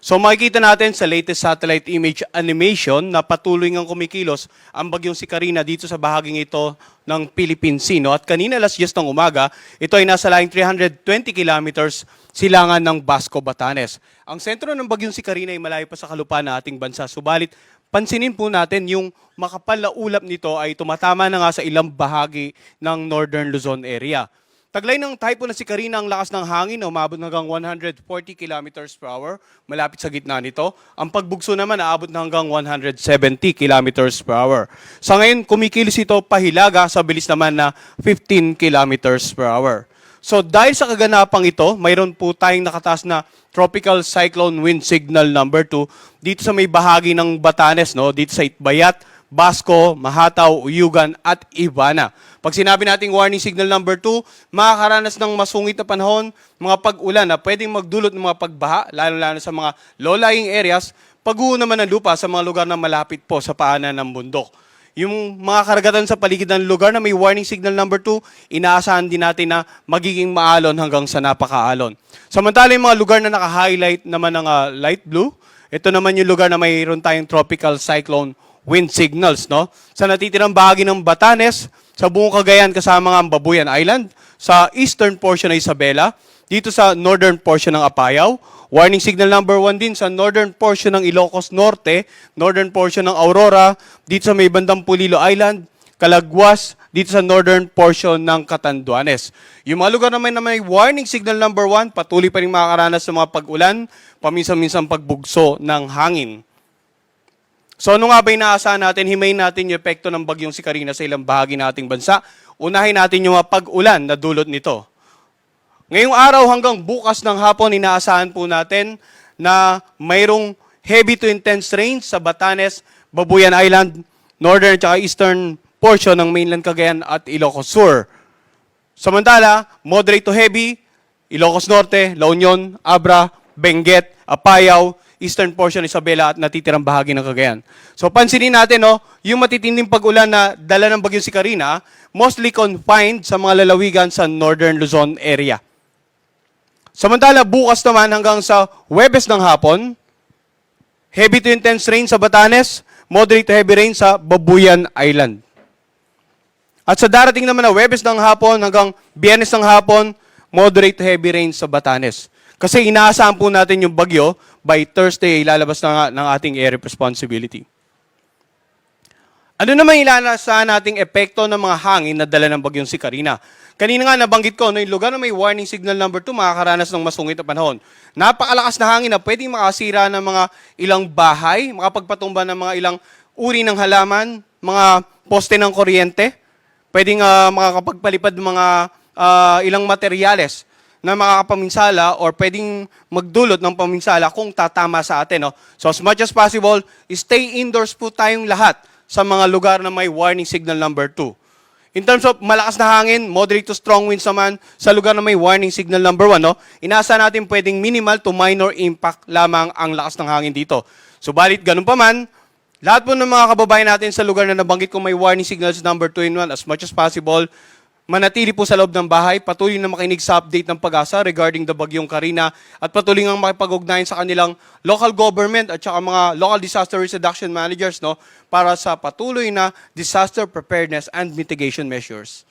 So makikita natin sa latest satellite image animation na patuloy ngang kumikilos ang bagyong si Carina dito sa bahaging ito ng Philippine Sea. No? At kanina alas 10 ng umaga, ito ay nasa laing 320 kilometers silangan ng Basco, Batanes. Ang sentro ng bagyong si Carina ay malayo pa sa kalupaan ng ating bansa. Subalit, pansinin po natin yung makapal na ulap nito ay tumatama na nga sa ilang bahagi ng Northern Luzon area. Taglay ng typhoon na si Carina ang lakas ng hangin na umabot hanggang 140 kilometers per hour malapit sa gitna nito. Ang pagbugso naman naabot na hanggang 170 kilometers per hour. Sa ngayon, kumikilos ito pahilaga sa bilis naman na 15 kilometers per hour. So dahil sa kaganapang ito, mayroon po tayong nakataas na Tropical Cyclone Wind Signal number 2 dito sa may bahagi ng Batanes, no? Dito sa Itbayat, Basco, Mahataw, Uyugan at Ibana. Pag sinabi nating warning signal number 2, makakaranas ng masungit na panahon, mga pag-ulan na pwedeng magdulot ng mga pagbaha, lalo-lalo sa mga low-lying areas, pag-uho naman ng lupa sa mga lugar na malapit po sa paanan ng bundok. Yung mga karagatan sa paligid ng lugar na may warning signal number 2, inaasahan din natin na magiging maalon hanggang sa napakaalon. Samantala yung mga lugar na naka-highlight naman ng light blue, ito naman yung lugar na mayroon tayong tropical cyclone wind signals, no? Sa natitirang bahagi ng Batanes, sa buong Cagayan kasama ang Babuyan Island, sa eastern portion ng Isabela, dito sa northern portion ng Apayao, warning signal number 1 din sa northern portion ng Ilocos Norte, northern portion ng Aurora, dito sa may bandang Pulilo Island, Calagwas, dito sa northern portion ng Catanduanes. Yung mga lugar naman na may warning signal number 1, patuloy pa rin makakaranas ng mga pag-ulan, paminsan-minsan pagbugso ng hangin. So ano nga ba inaasahan natin? Himayin natin yung epekto ng bagyong si Carina sa ilang bahagi ng ating bansa. Unahin natin yung mga pag-ulan na dulot nito. Ngayong araw hanggang bukas ng hapon, inaasahan po natin na mayroong heavy to intense rain sa Batanes, Babuyan Island, northern at eastern portion ng mainland Cagayan at Ilocos Sur. Samantala, moderate to heavy, Ilocos Norte, La Union, Abra, Benguet, Apayao, eastern portion ng Isabela at natitirang bahagi ng Cagayan. So pansinin natin, no, yung matitinding pag-ulan na dala ng bagyong si Carina, mostly confined sa mga lalawigan sa northern Luzon area. Samantala, bukas naman hanggang sa Huwebes ng hapon, heavy to intense rain sa Batanes, moderate to heavy rain sa Babuyan Island. At sa darating naman na Huwebes ng hapon hanggang Biyernes ng hapon, moderate to heavy rain sa Batanes. Kasi inaasahan po natin yung bagyo, by Thursday, ilalabas na ng ating area of responsibility. Ano naman inaasahan nating epekto ng mga hangin na dala ng bagyong si Carina? Kanina nga nabanggit ko, no, yung lugar na may warning signal number 2, makakaranas ng masungit na panahon. Napakalakas na hangin na pwedeng makasira ng mga ilang bahay, makapagpatumba ng mga ilang uri ng halaman, mga poste ng kuryente, pwedeng makakapagpalipad ng mga ilang materyales na makakapaminsala or pwedeng magdulot ng paminsala kung tatama sa atin. No? So as much as possible, stay indoors po tayong lahat sa mga lugar na may warning signal number 2. In terms of malakas na hangin, moderate to strong winds naman sa lugar na may warning signal number 1. No? Inaasahan natin pwedeng minimal to minor impact lamang ang lakas ng hangin dito. Subalit ganun pa man, lahat po ng mga kababayan natin sa lugar na nabanggit kung may warning signals number 2 and 1, as much as possible, manatili po sa loob ng bahay, patuloy na makinig sa update ng Pag-asa regarding the bagyong Carina at patuloy ngang makipag-ugnayan sa kanilang local government at saka mga local disaster risk reduction managers, no, para sa patuloy na disaster preparedness and mitigation measures.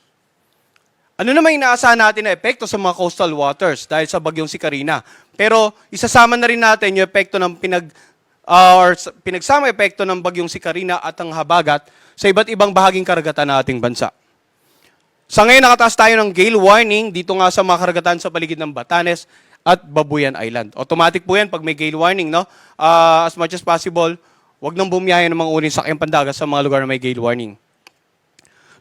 Ano naman inaasahan natin na epekto sa mga coastal waters dahil sa bagyong si Carina? Pero isasama na rin natin yung epekto ng pinagsama epekto ng bagyong si Carina at ang habagat sa iba't ibang bahaging karagatan ng ating bansa. Sa ngayon, nakataas tayo ng gale warning dito nga sa mga karagatan sa paligid ng Batanes at Babuyan Island. Automatic po yan pag may gale warning, no? As much as possible, wag nang bumiyahe ng mga uling sakyang pandagat sa mga lugar na may gale warning.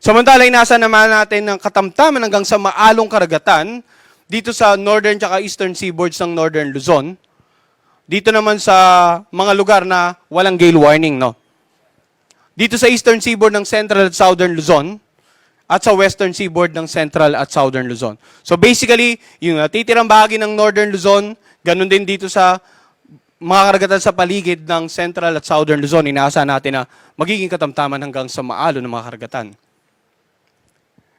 Samantala, inasa naman natin ng katamtaman hanggang sa maalong karagatan dito sa northern at eastern seaboards ng northern Luzon. Dito naman sa mga lugar na walang gale warning, no? Dito sa eastern seaboard ng central at southern Luzon, at sa western seaboard ng central at southern Luzon. So basically, yung natitirang bahagi ng northern Luzon, ganun din dito sa mga karagatan sa paligid ng central at southern Luzon, inaasahan natin na magiging katamtaman hanggang sa maalo ng mga karagatan.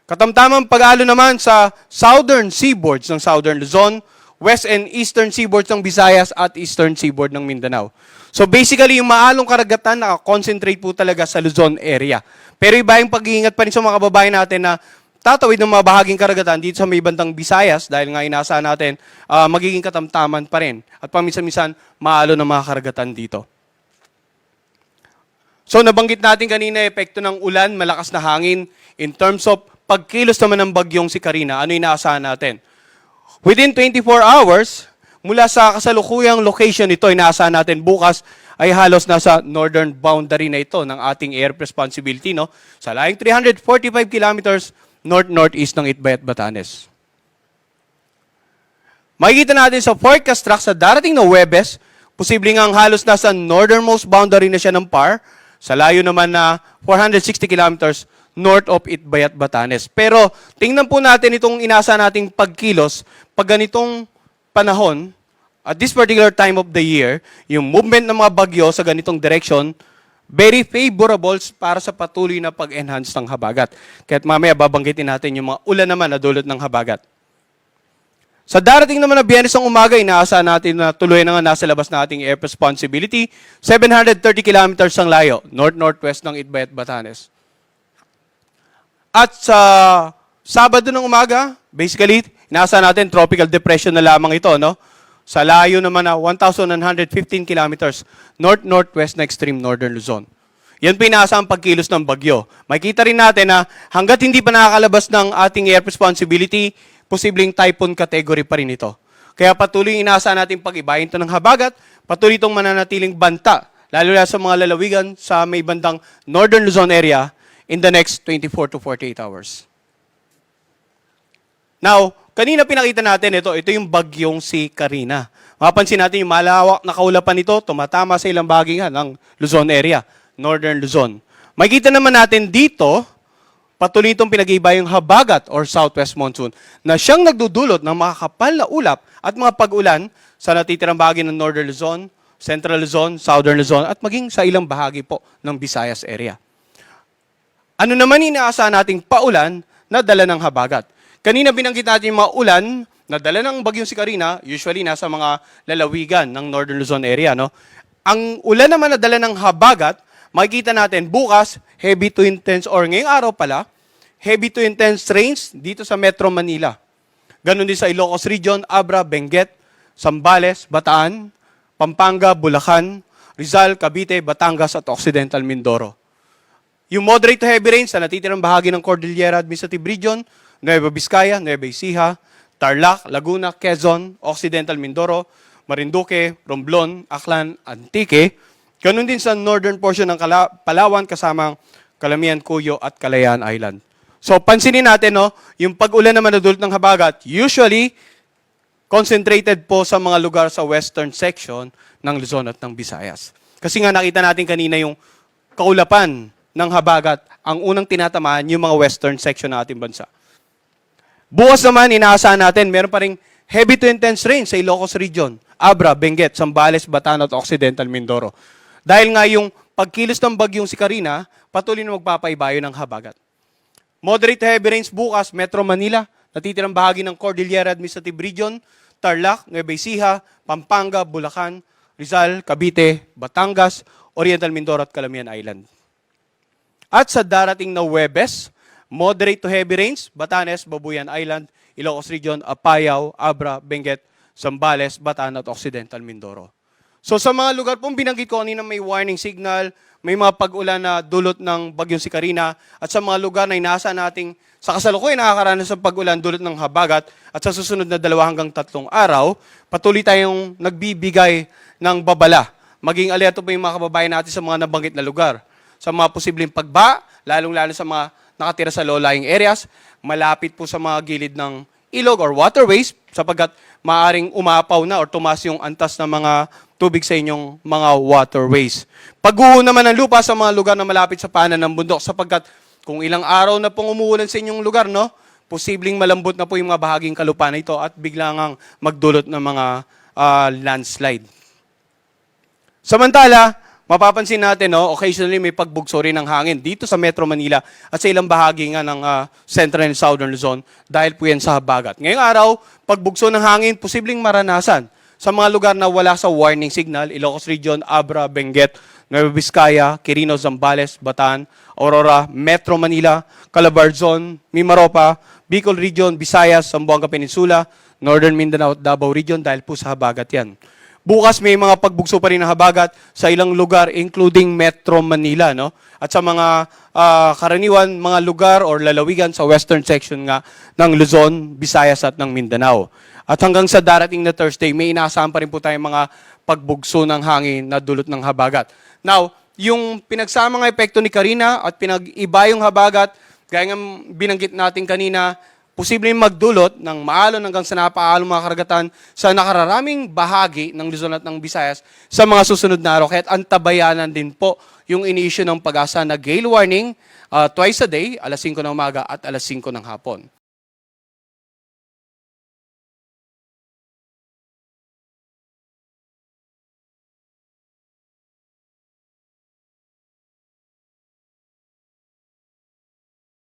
Katamtamang pag-alo naman sa southern seaboards ng southern Luzon, west and eastern seaboard ng Visayas at eastern seaboard ng Mindanao. So basically, yung maalong karagatan nakakonsentrate po talaga sa Luzon area. Pero iba yung pag-iingat pa rin sa mga kababayan natin na tatawid ng mga bahaging karagatan dito sa may bandang Visayas dahil nga inaasahan natin magiging katamtaman pa rin. At paminsan-minsan, maalo ng mga karagatan dito. So nabanggit natin kanina epekto ng ulan, malakas na hangin. In terms of pagkilos naman ng bagyong si Karina, ano inaasahan natin? Within 24 hours, mula sa kasalukuyang location nito, inaasahan natin bukas ay halos nasa northern boundary na ito ng ating air responsibility, no? Sa layong 345 kilometers north-northeast ng Itbayat, Batanes. Makikita natin sa forecast track sa darating na Huwebes, posibleng ang halos nasa northernmost boundary na siya ng PAR, sa layo naman na 460 kilometers north of Itbayat, Batanes. Pero tingnan po natin itong inasa nating pagkilos pag ganitong panahon, at this particular time of the year, yung movement ng mga bagyo sa ganitong direction, very favorable para sa patuloy na pag-enhance ng habagat. Kaya't mamaya babanggitin natin yung mga ulan naman na dulot ng habagat. Sa darating naman na Biyernes ng umaga, inaasahan natin na tuloy na nga nasa labas na ating air responsibility, 730 kilometers ang layo, north-northwest ng Itbayat, Batanes. At sa Sabado ng umaga, basically, inaasahan natin tropical depression na lamang ito, no? Sa layo naman na 1,115 kilometers north-northwest na extreme northern Luzon. Yan po inaasahang pagkilos ng bagyo. Makikita rin natin na hanggat hindi pa nakakalabas ng ating air responsibility, posibleng typhoon category pa rin ito. Kaya patuloy inaasahan natin pag-ibahin ito ng habagat, patuloy itong mananatiling banta, lalo na sa mga lalawigan sa may bandang northern Luzon area in the next 24 to 48 hours. Now, kanina pinakita natin ito yung bagyong si Karina. Mapapansin natin yung malawak na kaulapan nito, tumatama sa ilang bahagi ng Luzon area, northern Luzon. Makikita naman natin dito, patuloy itong pinag-iiba yung habagat or southwest monsoon na siyang nagdudulot ng mga kapal na ulap at mga pag-ulan sa natitirang bahagi ng northern Luzon, central Luzon, southern Luzon at maging sa ilang bahagi po ng Visayas area. Ano naman inaasahan nating paulan na dala ng habagat? Kanina binanggit natin yung mga ulan na dala ng bagyong si Karina, usually nasa mga lalawigan ng northern Luzon area. No? Ang ulan naman na dala ng habagat, makikita natin bukas, heavy to intense or ngayong araw pala, heavy to intense rains dito sa Metro Manila. Ganon din sa Ilocos Region, Abra, Benguet, Zambales, Bataan, Pampanga, Bulacan, Rizal, Cavite, Batangas at Occidental Mindoro. Yung moderate to heavy rains sa natitirang bahagi ng Cordillera Administrative Region, Nueva Vizcaya, Nueva Ecija, Tarlac, Laguna, Quezon, Occidental Mindoro, Marinduque, Romblon, Aklan, Antique. Ganun din sa northern portion ng Palawan kasamang Calamian, Cuyo at Kalayaan Island. So pansinin natin, no, yung pag-ulan naman na dulot ng habagat, usually concentrated po sa mga lugar sa western section ng Luzon at ng Visayas. Kasi nga nakita natin kanina yung kaulapan ng habagat, ang unang tinatamaan yung mga western section ng ating bansa. Bukas naman, inaasahan natin, meron pa ring heavy to intense rain sa Ilocos Region, Abra, Benguet, Zambales, Bataan at Occidental Mindoro. Dahil nga yung pagkilos ng bagyong si Karina, patuloy na magpapaibayo ng habagat. Moderate to heavy rains bukas, Metro Manila, natitirang bahagi ng Cordillera Administrative Region, Tarlac, Nueva Ecija, Pampanga, Bulacan, Rizal, Cavite, Batangas, Oriental Mindoro at Calamian Island. At sa darating na Huwebes, moderate to heavy rains, Batanes, Babuyan Island, Ilocos Region, Apayao, Abra, Benguet, Zambales, Bataan at Occidental Mindoro. So sa mga lugar pong binanggit ko kanina may warning signal, may mga pag-ulan na dulot ng bagyong si Karina, at sa mga lugar na inaasahan nating sa kasalukuyan nakakaranas ng pag-ulan dulot ng habagat, at sa susunod na 2 hanggang 3 araw, patuloy tayong nagbibigay ng babala. Maging alerto po yung mga kababayan natin sa mga nabanggit na lugar. Sa mga posibleng pagba, lalong-lalo sa mga nakatira sa low-lying areas, malapit po sa mga gilid ng ilog or waterways sapagkat maaring umapaw na or tumaas yung antas ng mga tubig sa inyong mga waterways. Pagguho naman ng lupa sa mga lugar na malapit sa paanan ng bundok sapagkat kung ilang araw na pong umuulan sa inyong lugar, no, posibleng malambot na po yung mga bahaging kalupaan na ito at biglang magdulot ng mga landslide. Samantala, mapapansin natin, no, occasionally may pagbugso rin ng hangin dito sa Metro Manila at sa ilang bahagi nga ng Central and Southern Luzon dahil po yan sa habagat. Ngayong araw, pagbugso ng hangin, posibleng maranasan sa mga lugar na wala sa warning signal, Ilocos Region, Abra, Benguet, Nueva Vizcaya, Quirino, Zambales, Bataan, Aurora, Metro Manila, Calabarzon, Mimaropa, Bicol Region, Visayas, Zamboanga Peninsula, Northern Mindanao at Davao Region dahil po sa habagat yan. Bukas may mga pagbugso pa rin ng habagat sa ilang lugar including Metro Manila, no? At sa mga karaniwan mga lugar or lalawigan sa western section nga ng Luzon, Visayas at ng Mindanao. At hanggang sa darating na Thursday, may inaasahan pa rin po tayong mga pagbugso ng hangin na dulot ng habagat. Now, yung pinagsama ng epekto ni Karina at pinag-iba yung habagat, gaya ng binanggit natin kanina, posibleng magdulot ng maalon hanggang sa napaalong mga karagatan sa nakararaming bahagi ng Luzon at ng Visayas sa mga susunod na araw. Kaya't antabayanan din po yung ini-issue ng Pag-asa na gale warning twice a day, alas 5 ng umaga at alas 5 ng hapon.